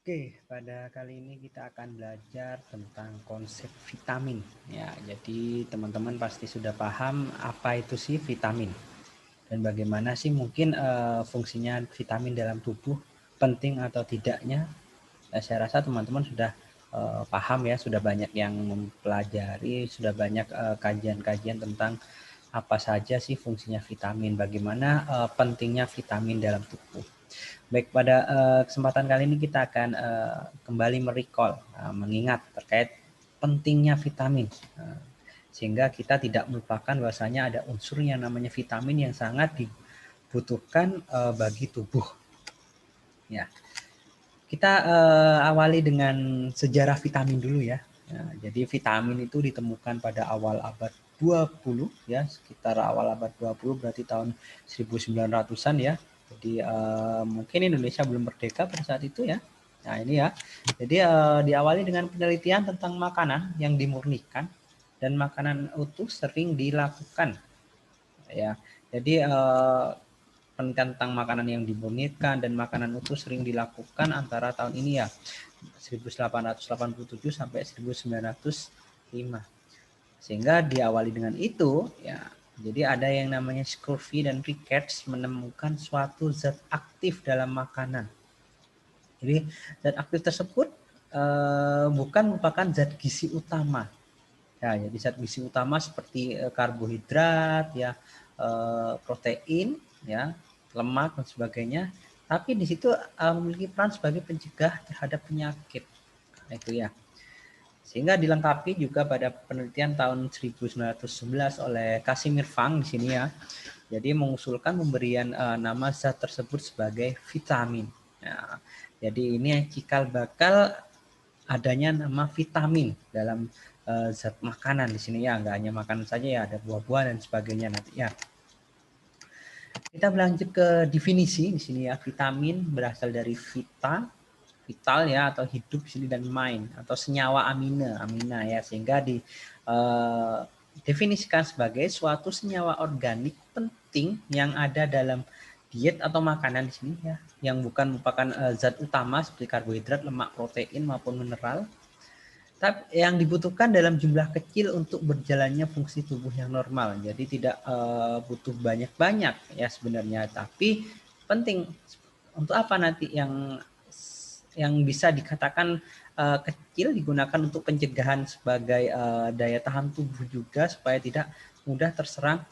Oke, pada kali ini kita akan belajar tentang konsep vitamin. Ya, jadi teman-teman pasti sudah paham apa itu sih vitamin dan bagaimana sih mungkin fungsinya vitamin dalam tubuh, penting atau tidaknya. Saya rasa teman-teman sudah paham ya, sudah banyak yang mempelajari, sudah banyak kajian-kajian tentang apa saja sih fungsinya vitamin, bagaimana pentingnya vitamin dalam tubuh. Baik, pada kesempatan kali ini kita akan kembali merecall, mengingat terkait pentingnya vitamin, sehingga kita tidak melupakan bahwasanya ada unsur yang namanya vitamin yang sangat dibutuhkan bagi tubuh. Ya, kita awali dengan sejarah vitamin dulu ya. Jadi vitamin itu ditemukan pada awal abad 20 ya, sekitar awal abad 20 berarti tahun 1900-an ya. Jadi mungkin Indonesia belum merdeka pada saat itu ya. Nah ini ya. Jadi diawali dengan penelitian tentang makanan yang dimurnikan dan makanan utuh sering dilakukan ya. Jadi penelitian tentang makanan yang dimurnikan dan makanan utuh sering dilakukan antara tahun ini ya 1887 sampai 1905. Sehingga diawali dengan itu ya. Jadi ada yang namanya Scurvy dan Ricketts menemukan suatu zat aktif dalam makanan. Jadi zat aktif tersebut bukan merupakan zat gizi utama. Ya, jadi zat gizi utama seperti karbohidrat ya, protein ya, lemak dan sebagainya. Tapi di situ memiliki peran sebagai pencegah terhadap penyakit. Nah, itu ya. Sehingga dilengkapi juga pada penelitian tahun 1911 oleh Casimir Fang di sini ya. Jadi mengusulkan pemberian nama zat tersebut sebagai vitamin. Nah, jadi ini cikal bakal adanya nama vitamin dalam zat makanan di sini ya, nggak hanya makanan saja ya, ada buah-buahan dan sebagainya nanti ya. Kita berlanjut ke definisi di sini ya. Vitamin berasal dari vital ya atau hidup di sini dan mind atau senyawa amina ya, sehingga definisikan sebagai suatu senyawa organik penting yang ada dalam diet atau makanan di sini ya, yang bukan merupakan zat utama seperti karbohidrat, lemak, protein maupun mineral, tapi yang dibutuhkan dalam jumlah kecil untuk berjalannya fungsi tubuh yang normal. Jadi tidak butuh banyak-banyak ya sebenarnya, tapi penting untuk apa nanti yang bisa dikatakan kecil digunakan untuk pencegahan sebagai daya tahan tubuh juga supaya tidak mudah terserang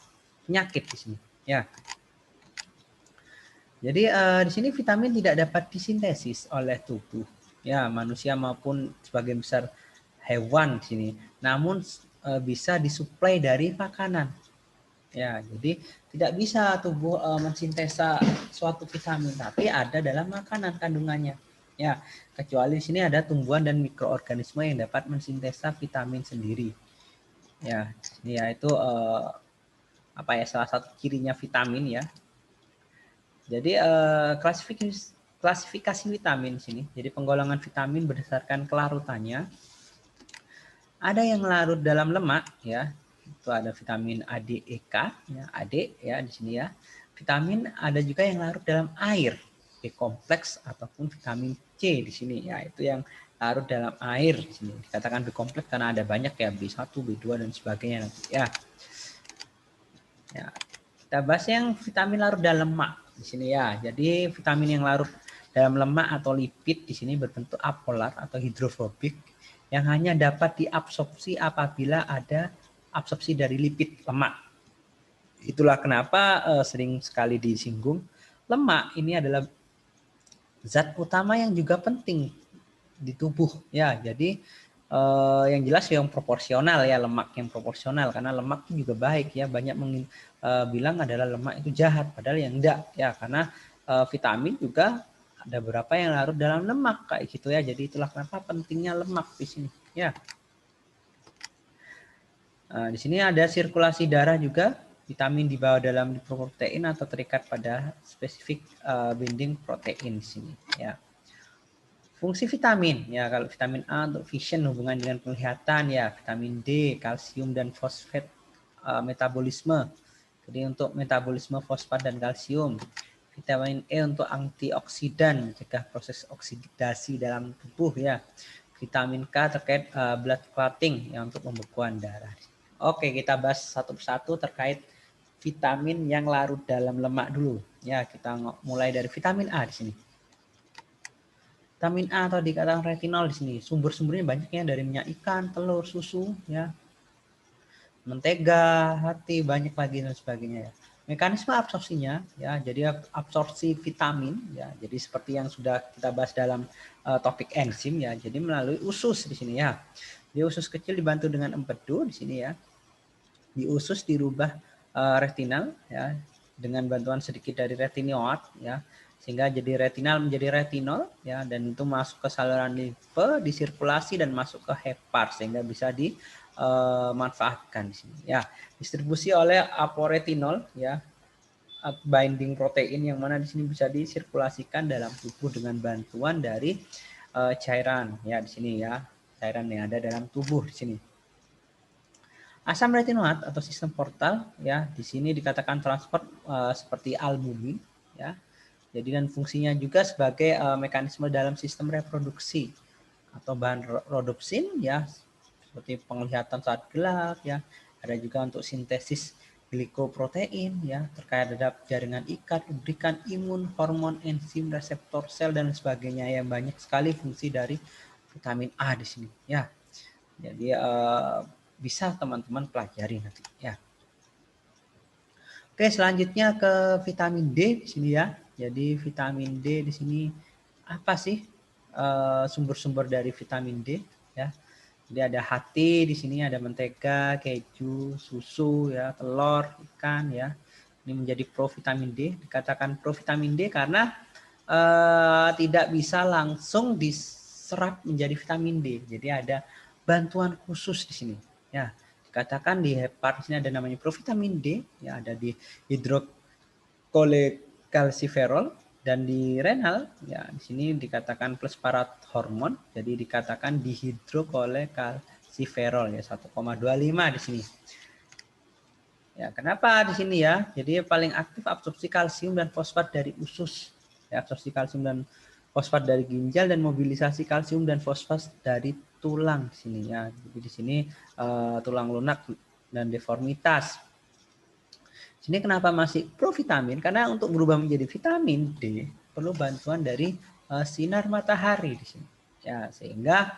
penyakit di sini. Ya. Jadi di sini vitamin tidak dapat disintesis oleh tubuh ya manusia maupun sebagian besar hewan di sini. Namun bisa disuplai dari makanan. Ya, jadi tidak bisa tubuh mensintesa suatu vitamin, tapi ada dalam makanan kandungannya. Ya, kecuali di sini ada tumbuhan dan mikroorganisme yang dapat mensintesa vitamin sendiri. Ya, ini ya itu apa ya, salah satu cirinya vitamin ya. Jadi klasifikasi vitamin di sini. Jadi penggolongan vitamin berdasarkan kelarutannya. Ada yang larut dalam lemak ya. Itu ada vitamin A, D, E, K ya, AD ya di sini ya. Vitamin ada juga yang larut dalam air, B kompleks ataupun vitamin C di sini ya. Itu yang larut dalam air di sini. Dikatakan B kompleks karena ada banyak ya, B1, B2 dan sebagainya nanti ya. Ya, kita bahas yang vitamin larut dalam lemak di sini ya. Jadi vitamin yang larut dalam lemak atau lipid di sini berbentuk apolar atau hidrofobik yang hanya dapat diabsorpsi apabila ada absorpsi dari lipid lemak. Itulah kenapa sering sekali disinggung lemak ini adalah zat utama yang juga penting di tubuh ya. Jadi yang jelas yang proporsional ya, lemak yang proporsional, karena lemak itu juga baik ya. Banyak bilang adalah lemak itu jahat, padahal yang enggak ya, karena vitamin juga ada beberapa yang larut dalam lemak kayak gitu ya. Jadi itulah kenapa pentingnya lemak di sini ya. Di sini ada sirkulasi darah juga. Vitamin dibawa dalam protein atau terikat pada spesifik binding protein di sini ya. Fungsi vitamin ya, kalau vitamin A untuk vision, hubungan dengan penglihatan ya, vitamin D kalsium dan fosfat metabolisme. Jadi untuk metabolisme fosfat dan kalsium. Vitamin E untuk antioksidan, mencegah proses oksidasi dalam tubuh ya. Vitamin K terkait blood clotting ya, untuk pembekuan darah. Oke, kita bahas satu persatu terkait vitamin yang larut dalam lemak dulu. Ya, kita mulai dari vitamin A di sini. Vitamin A atau dikatakan retinol di sini, sumber-sumbernya banyaknya dari minyak ikan, telur, susu, ya, mentega, hati, banyak lagi dan sebagainya ya. Mekanisme absorpsinya ya, jadi absorpsi vitamin ya, jadi seperti yang sudah kita bahas dalam topik enzim ya, jadi melalui usus di sini ya. Di usus kecil dibantu dengan empedu di sini ya. Di usus dirubah retinal ya, dengan bantuan sedikit dari retinoid ya, sehingga jadi retinal menjadi retinol ya, dan itu masuk ke saluran limfe, disirkulasi dan masuk ke hepar sehingga bisa dimanfaatkan di sini ya. Distribusi oleh aporetinol ya, binding protein yang mana di sini bisa disirkulasikan dalam tubuh dengan bantuan dari cairan ya di sini ya, cairan yang ada dalam tubuh di sini. Asam retinoat atau sistem portal ya, di sini dikatakan transport seperti albumin ya. Jadi dan fungsinya juga sebagai mekanisme dalam sistem reproduksi atau bahan rodopsin ya, seperti penglihatan saat gelap ya. Ada juga untuk sintesis glikoprotein ya, terkait terhadap jaringan ikat, lubrikan, imun, hormon, enzim, reseptor sel dan sebagainya, yang banyak sekali fungsi dari vitamin A di sini ya. Jadi bisa teman-teman pelajari nanti ya. Oke, selanjutnya ke vitamin D di sini ya. Jadi vitamin D di sini apa sih sumber-sumber dari vitamin D ya? Jadi ada hati di sini, ada mentega, keju, susu ya, telur, ikan ya. Ini menjadi provitamin D. Dikatakan provitamin D karena tidak bisa langsung diserap menjadi vitamin D. Jadi ada bantuan khusus di sini ya. Dikatakan di hepar sini ada namanya provitamin D ya, ada di hidrokolekalsiferol, dan di renal ya di sini dikatakan plus parat hormon, jadi dikatakan dihidrokolekalsiferol ya 1,25 di sini. Ya, kenapa di sini ya? Jadi paling aktif absorpsi kalsium dan fosfat dari usus. Ya, absorpsi kalsium dan fosfat dari ginjal dan mobilisasi kalsium dan fosfat dari tulang di sini ya. Jadi di sini tulang lunak dan deformitas. Sini kenapa masih provitamin? Karena untuk berubah menjadi vitamin D perlu bantuan dari sinar matahari di sini. Ya, sehingga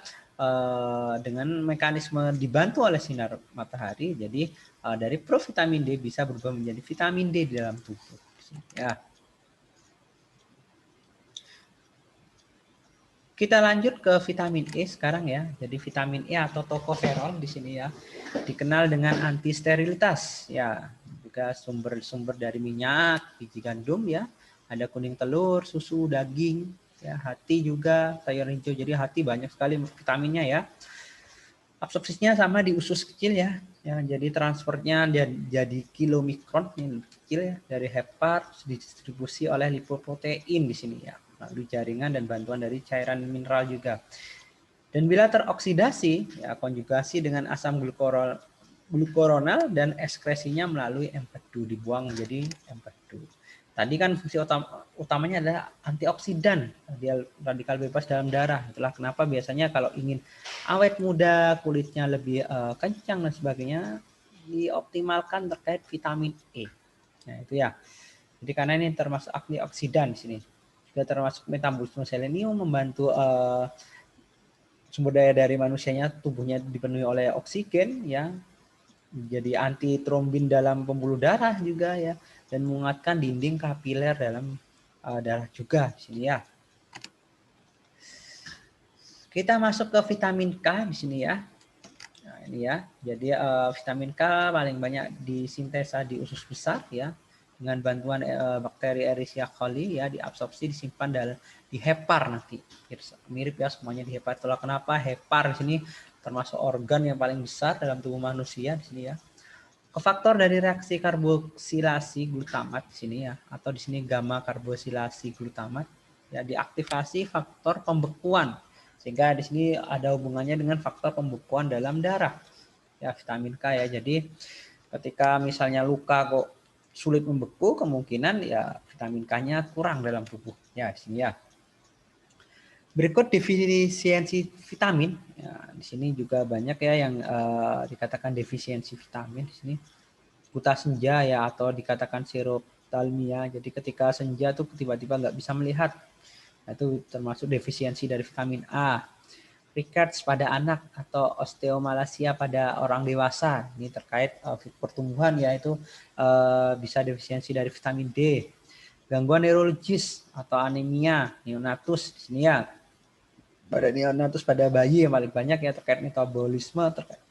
dengan mekanisme dibantu oleh sinar matahari, jadi dari provitamin D bisa berubah menjadi vitamin D di dalam tubuh. Ya. Kita lanjut ke vitamin E sekarang ya. Jadi vitamin E atau tocoferol di sini ya, dikenal dengan anti sterilitas ya. Juga sumber-sumber dari minyak, biji gandum ya. Ada kuning telur, susu, daging, ya, hati juga, sayur hijau. Jadi hati banyak sekali vitaminnya ya. Absorpsinya sama di usus kecil ya. Ya, jadi transfernya jadi kilomikron yang kecil ya, dari hepar, didistribusi oleh lipoprotein di sini ya, melalui jaringan dan bantuan dari cairan mineral juga. Dan bila teroksidasi, ya, konjugasi dengan asam glukuronal dan ekskresinya melalui empedu, dibuang menjadi empedu. Tadi kan fungsi utamanya adalah antioksidan, radikal bebas dalam darah. Itulah kenapa biasanya kalau ingin awet muda, kulitnya lebih kencang dan sebagainya, dioptimalkan terkait vitamin E. Nah itu ya. Jadi karena ini termasuk antioksidan di sini. Juga termasuk metabolisme selenium, membantu sumber daya dari manusianya, tubuhnya dipenuhi oleh oksigen ya. Jadi anti trombin dalam pembuluh darah juga ya, dan menguatkan dinding kapiler dalam darah juga di sini ya. Kita masuk ke vitamin K di sini ya. Nah, ini ya. Jadi vitamin K paling banyak disintesa di usus besar ya, dengan bantuan bakteri Escherichia coli ya, diabsorpsi, disimpan di hepar nanti. Mirip ya semuanya di hepar. Itulah kenapa hepar di sini termasuk organ yang paling besar dalam tubuh manusia di sini ya. Kofaktor dari reaksi karboksilasi glutamat di sini ya, atau di sini gamma karboksilasi glutamat ya, diaktifasi faktor pembekuan, sehingga di sini ada hubungannya dengan faktor pembekuan dalam darah ya, vitamin K ya. Jadi ketika misalnya luka kok sulit membeku, kemungkinan ya vitamin K-nya kurang dalam tubuh. Ya, di sini ya. Berikut defisiensi vitamin. Ya, di sini juga banyak ya yang dikatakan defisiensi vitamin di sini. Buta senja ya, atau dikatakan serothalmia. Jadi ketika senja tuh tiba-tiba nggak bisa melihat. Nah, itu termasuk defisiensi dari vitamin A. Rickets pada anak atau osteomalacia pada orang dewasa. Ini terkait pertumbuhan, yaitu bisa defisiensi dari vitamin D. Gangguan neurologis atau anemia neonatus di sini ya. Pada neonatus pada bayi yang paling banyak ya, terkait metabolisme terkait.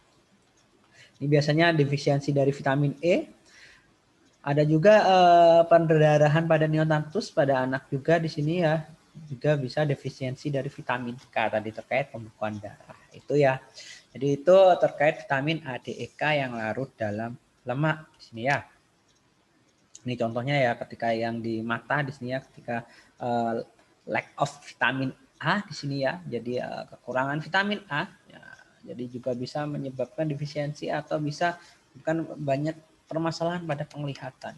Ini biasanya defisiensi dari vitamin E. Ada juga pendarahan pada neonatus pada anak juga di sini ya. Juga bisa defisiensi dari vitamin K tadi terkait pembekuan darah. Itu ya. Jadi itu terkait vitamin A, D, E, K yang larut dalam lemak di sini ya. Ini contohnya ya, ketika yang di mata di sini ya, ketika lack of vitamin A di sini ya. Jadi kekurangan vitamin A ya, jadi juga bisa menyebabkan defisiensi atau bisa bukan banyak permasalahan pada penglihatan.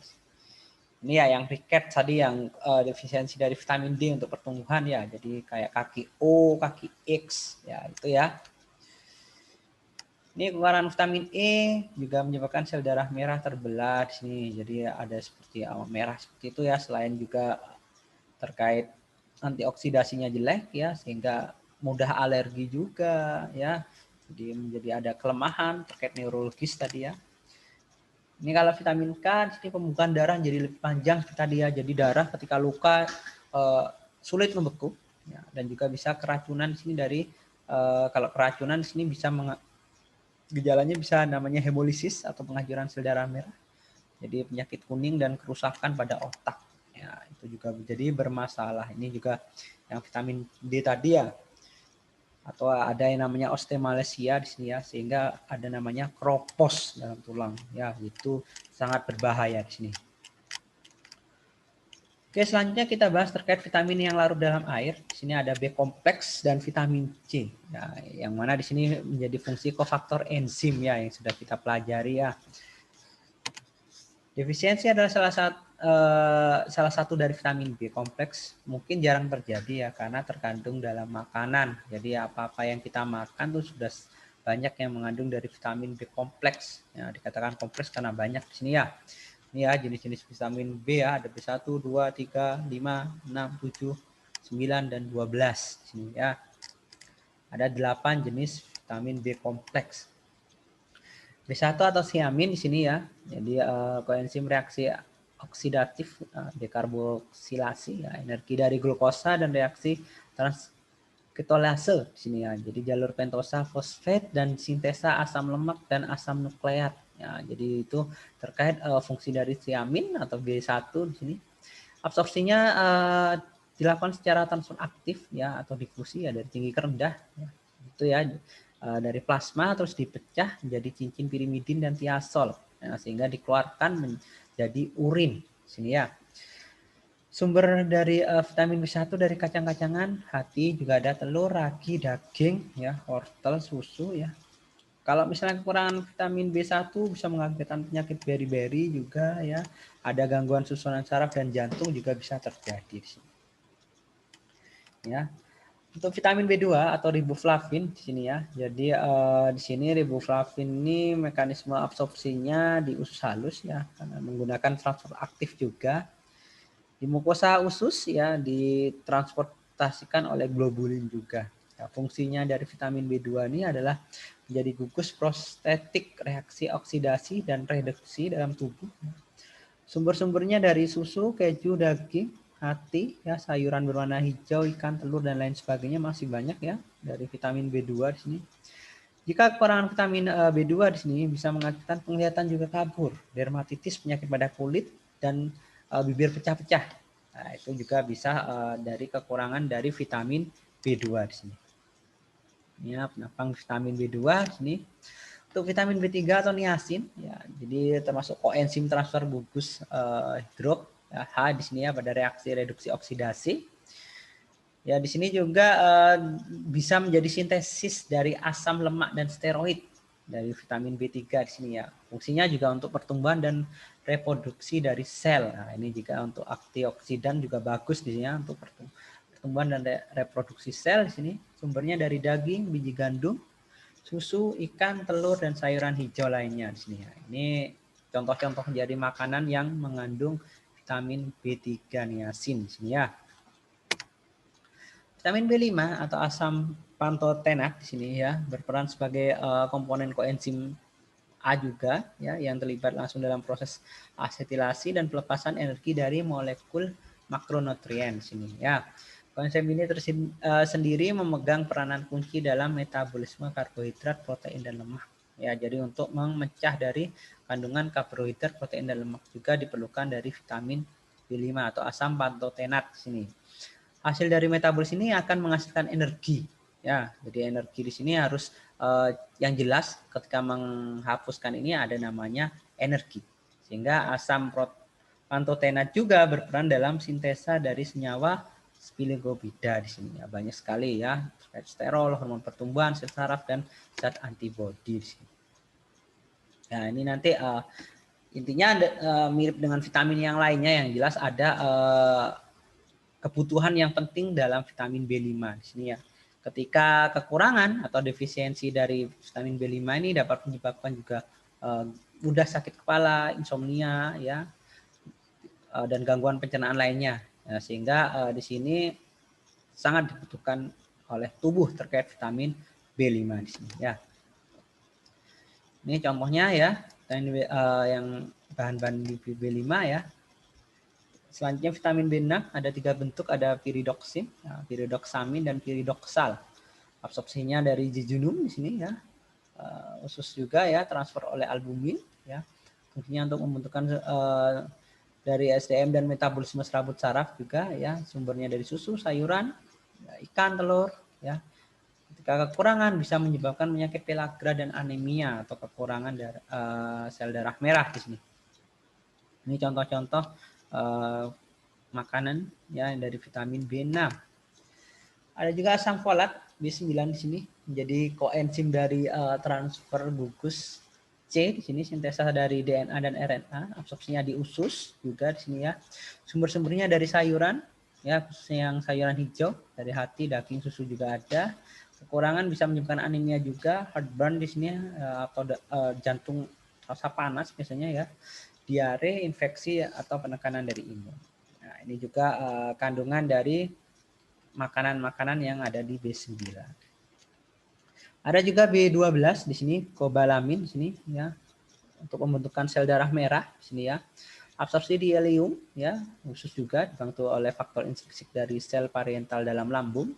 Ini ya yang ricket tadi, yang defisiensi dari vitamin D untuk pertumbuhan ya. Jadi kayak kaki O, kaki X ya, itu ya. Ini kekurangan vitamin E juga menyebabkan sel darah merah terbelah di sini. Jadi ada seperti awal merah seperti itu ya. Selain juga terkait antioksidasinya jelek ya, sehingga mudah alergi juga ya. Jadi menjadi ada kelemahan terkait neurologis tadi ya. Ini kalau vitamin K, di sini pembekuan darah jadi lebih panjang tadi ya. Jadi darah ketika luka sulit membeku ya, dan juga bisa keracunan di sini dari kalau keracunan di sini bisa gejalanya bisa namanya hemolisis atau penghancuran sel darah merah. Jadi penyakit kuning dan kerusakan pada otak. Ya, itu juga menjadi bermasalah. Ini juga yang vitamin D tadi ya. Atau ada yang namanya osteomalacia di sini ya, sehingga ada namanya kropos dalam tulang ya, itu sangat berbahaya di sini. Oke, selanjutnya kita bahas terkait vitamin yang larut dalam air. Di sini ada B kompleks dan vitamin C. Nah, yang mana di sini menjadi fungsi kofaktor enzim ya, yang sudah kita pelajari ya. Defisiensi adalah salah satu dari vitamin B kompleks, mungkin jarang terjadi ya karena terkandung dalam makanan. Jadi apa-apa yang kita makan tuh sudah banyak yang mengandung dari vitamin B kompleks. Ya, dikatakan kompleks karena banyak di sini ya. Ini ya jenis-jenis vitamin B ya, ada B1, 2, 3, 5, 6, 7, 9 dan 12 di sini ya. Ada 8 jenis vitamin B kompleks. B1 atau thiamin di sini ya. Jadi koenzim reaksi oksidatif dekarboksilasi ya, energi dari glukosa dan reaksi transketolase di sini ya. Jadi jalur pentosa fosfat dan sintesa asam lemak dan asam nukleat. Ya, jadi itu terkait fungsi dari thiamin atau B1 di sini. Absorpsinya dilakukan secara transfer aktif ya, atau difusi ya, dari tinggi ke rendah ya. Itu ya, dari plasma terus dipecah menjadi cincin pirimidin dan tiasol ya, sehingga dikeluarkan menjadi urin sini ya. Sumber dari vitamin B1 dari kacang-kacangan, hati, juga ada telur, ragi, daging ya, wortel, susu ya. Kalau misalnya kekurangan vitamin B1 bisa mengakibatkan penyakit beri-beri juga ya. Ada gangguan susunan saraf dan jantung juga bisa terjadi di sini. Ya. Untuk vitamin B2 atau riboflavin di sini ya. Jadi di sini riboflavin ini mekanisme absorpsinya di usus halus ya, karena menggunakan transfer aktif juga. Di mukosa usus ya ditransportasikan oleh globulin juga. Ya, fungsinya dari vitamin B2 ini adalah menjadi gugus prostetik, reaksi oksidasi dan reduksi dalam tubuh. Sumber-sumbernya dari susu, keju, daging, hati, ya, sayuran berwarna hijau, ikan, telur dan lain sebagainya, masih banyak ya dari vitamin B2 di sini. Jika kekurangan vitamin B2 di sini bisa mengakibatkan penglihatan juga kabur, dermatitis, penyakit pada kulit dan bibir pecah-pecah. Nah, itu juga bisa dari kekurangan dari vitamin B2 di sini. Ya, penambang vitamin B2 di sini. Untuk vitamin B3 atau niacin ya, jadi termasuk koenzim transfer gugus hidrok ya, H di sini ya, pada reaksi reduksi oksidasi. Ya, di sini juga bisa menjadi sintesis dari asam lemak dan steroid. dari vitamin B3 di sini ya. Fungsinya juga untuk pertumbuhan dan reproduksi dari sel. Nah, ini juga untuk antioksidan juga bagus di sini ya, untuk pertumbuhan dan reproduksi sel di sini. Sumbernya dari daging, biji gandum, susu, ikan, telur, dan sayuran hijau lainnya di sini ya. Ini contoh-contoh dari makanan yang mengandung vitamin B3 niacin di sini ya. Vitamin B5 atau asam pantotenat di sini ya berperan sebagai komponen koenzim A juga ya yang terlibat langsung dalam proses asetilasi dan pelepasan energi dari molekul makronutrien di sini ya. Koenzim ini sendiri memegang peranan kunci dalam metabolisme karbohidrat, protein dan lemak. Ya, jadi untuk memecah dari kandungan karbohidrat, protein dan lemak juga diperlukan dari vitamin B5 atau asam pantotenat di sini. Hasil dari metabolis ini akan menghasilkan energi. Ya, jadi energi di sini harus yang jelas ketika menghapuskan ini ada namanya energi. Sehingga asam pantotenat juga berperan dalam sintesa dari senyawa sphingobida di sini. Ya, banyak sekali ya, sterol, hormon pertumbuhan, sel saraf dan zat antibodi di sini. Nah, ini nanti intinya mirip dengan vitamin yang lainnya, yang jelas ada kebutuhan yang penting dalam vitamin B5 di sini ya. Ketika kekurangan atau defisiensi dari vitamin B5 ini dapat menyebabkan juga mudah sakit kepala, insomnia ya, dan gangguan pencernaan lainnya. Ya, sehingga di sini sangat dibutuhkan oleh tubuh terkait vitamin B5 di sini ya. Ini contohnya ya, yang bahan-bahan B5 ya. Selanjutnya vitamin B6 ada 3 bentuk, ada piridoksin, piridoksamin dan piridoksal. Absorpsinya dari jejunum di sini ya. Usus juga ya, transfer oleh albumin ya. Fungsinya untuk membentukkan dari SDM dan metabolisme serabut saraf juga ya. Sumbernya dari susu, sayuran, ya, ikan, telur ya. Ketika kekurangan bisa menyebabkan penyakit pellagra dan anemia atau kekurangan sel darah merah di sini. Ini contoh-contoh makanan ya dari vitamin B6. Ada juga asam folat B9 di sini menjadi koenzim dari transfer gugus C di sini, sintesa dari DNA dan RNA, absorpsinya di usus juga di sini ya. Sumber-sumbernya dari sayuran ya, khususnya yang sayuran hijau, dari hati, daging, susu juga ada. Kekurangan bisa menyebabkan anemia juga, heartburn di sini atau jantung rasa panas biasanya ya, diare, infeksi atau penekanan dari imun. Nah, ini juga kandungan dari makanan-makanan yang ada di B9. Ada juga B12 di sini, kobalamin di sini ya, untuk pembentukan sel darah merah di sini ya. Absorpsi di ileum ya, khusus juga dibantu oleh faktor intrinsik dari sel parental dalam lambung.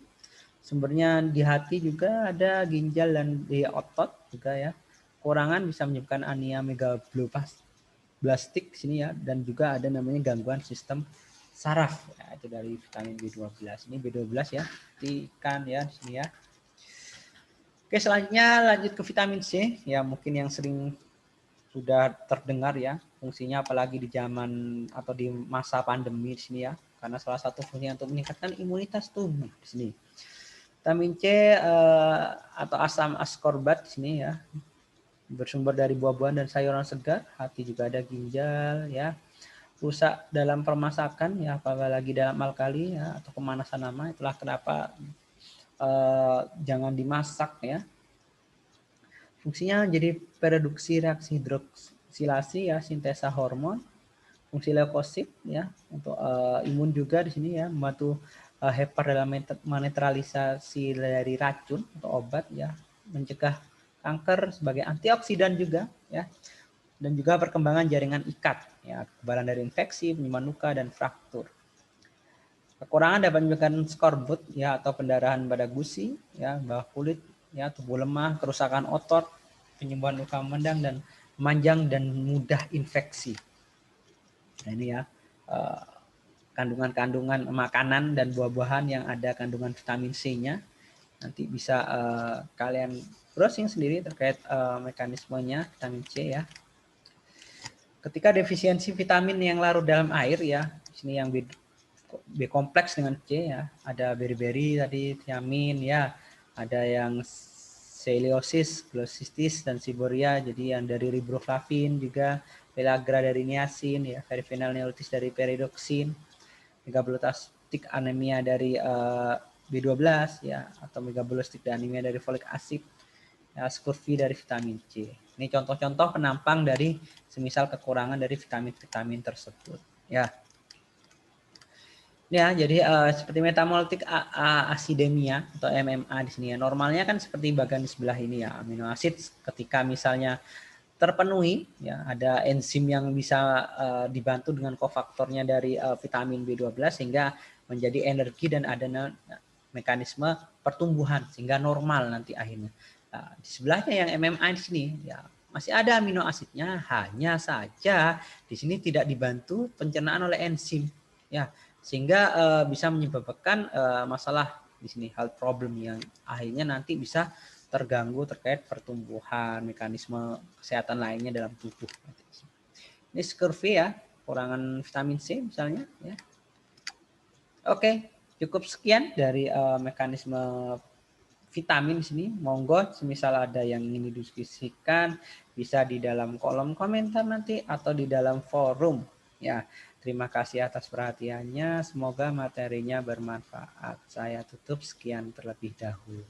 Sumbernya di hati juga ada ginjal dan di otot juga ya. Kurangan bisa menyebabkan anemia megaloblastik sini ya, dan juga ada namanya gangguan sistem saraf ya, itu dari vitamin B12. Ini B12 ya, di ikan ya di sini ya. Oke, selanjutnya lanjut ke vitamin C ya, mungkin yang sering sudah terdengar ya fungsinya, apalagi di zaman atau di masa pandemi di sini ya, karena salah satu fungsinya untuk meningkatkan imunitas tubuh di sini. Vitamin C atau asam ascorbat di sini ya, bersumber dari buah-buahan dan sayuran segar, hati juga ada ginjal ya. Rusak dalam permasakan ya, apalagi dalam alkali ya, atau pemanasan nama, itulah kenapa jangan dimasak ya. Fungsinya jadi reduksi reaksi hidroksilasi ya, sintesa hormon, fungsi leukosit ya, untuk imun juga di sini ya, membantu hepat dalam menetralisasi dari racun atau obat ya, mencegah kanker sebagai antioksidan juga ya, dan juga perkembangan jaringan ikat ya, kekebalan dari infeksi, penyembuhan luka dan fraktur. Kekurangan dapat menyebabkan skorbut ya, atau pendarahan pada gusi ya, bawah kulit ya, tubuh lemah, kerusakan otot, penyembuhan luka memendang dan memanjang dan mudah infeksi. Nah, ini ya kandungan-kandungan makanan dan buah-buahan yang ada kandungan vitamin C-nya. Nanti bisa kalian browsing sendiri terkait mekanismenya vitamin C ya. Ketika defisiensi vitamin yang larut dalam air ya, di sini yang B kompleks dengan C ya, ada beriberi tadi, thiamin ya, ada yang celluliosis, glossitis, dan seborrhea. Jadi yang dari riboflavin juga, pellagra dari niacin, ya, ferrophenols dari pyridoxine, megabolostic anemia dari B12, ya, atau megabolostic anemia dari folic acid, ya, scurvy dari vitamin C. Ini contoh-contoh penampang dari semisal kekurangan dari vitamin-vitamin tersebut. Ya. Ya, jadi seperti metamolytic acidemia atau MMA di sini ya. Normalnya kan seperti bagian di sebelah ini ya, amino acid ketika misalnya terpenuhi ya, ada enzim yang bisa dibantu dengan kofaktornya dari vitamin B12 sehingga menjadi energi dan ada mekanisme pertumbuhan sehingga normal nanti akhirnya. Nah, di sebelahnya yang MMA di sini ya masih ada amino asidnya, hanya saja di sini tidak dibantu pencernaan oleh enzim ya, sehingga bisa menyebabkan masalah di sini, health problem yang akhirnya nanti bisa terganggu terkait pertumbuhan, mekanisme kesehatan lainnya dalam tubuh. Ini scurvy ya, kurangan vitamin C misalnya ya. Oke, cukup sekian dari mekanisme vitamin di sini. Monggo semisal ada yang ingin didiskusikan bisa di dalam kolom komentar nanti atau di dalam forum ya. Terima kasih atas perhatiannya. Semoga materinya bermanfaat. Saya tutup sekian terlebih dahulu.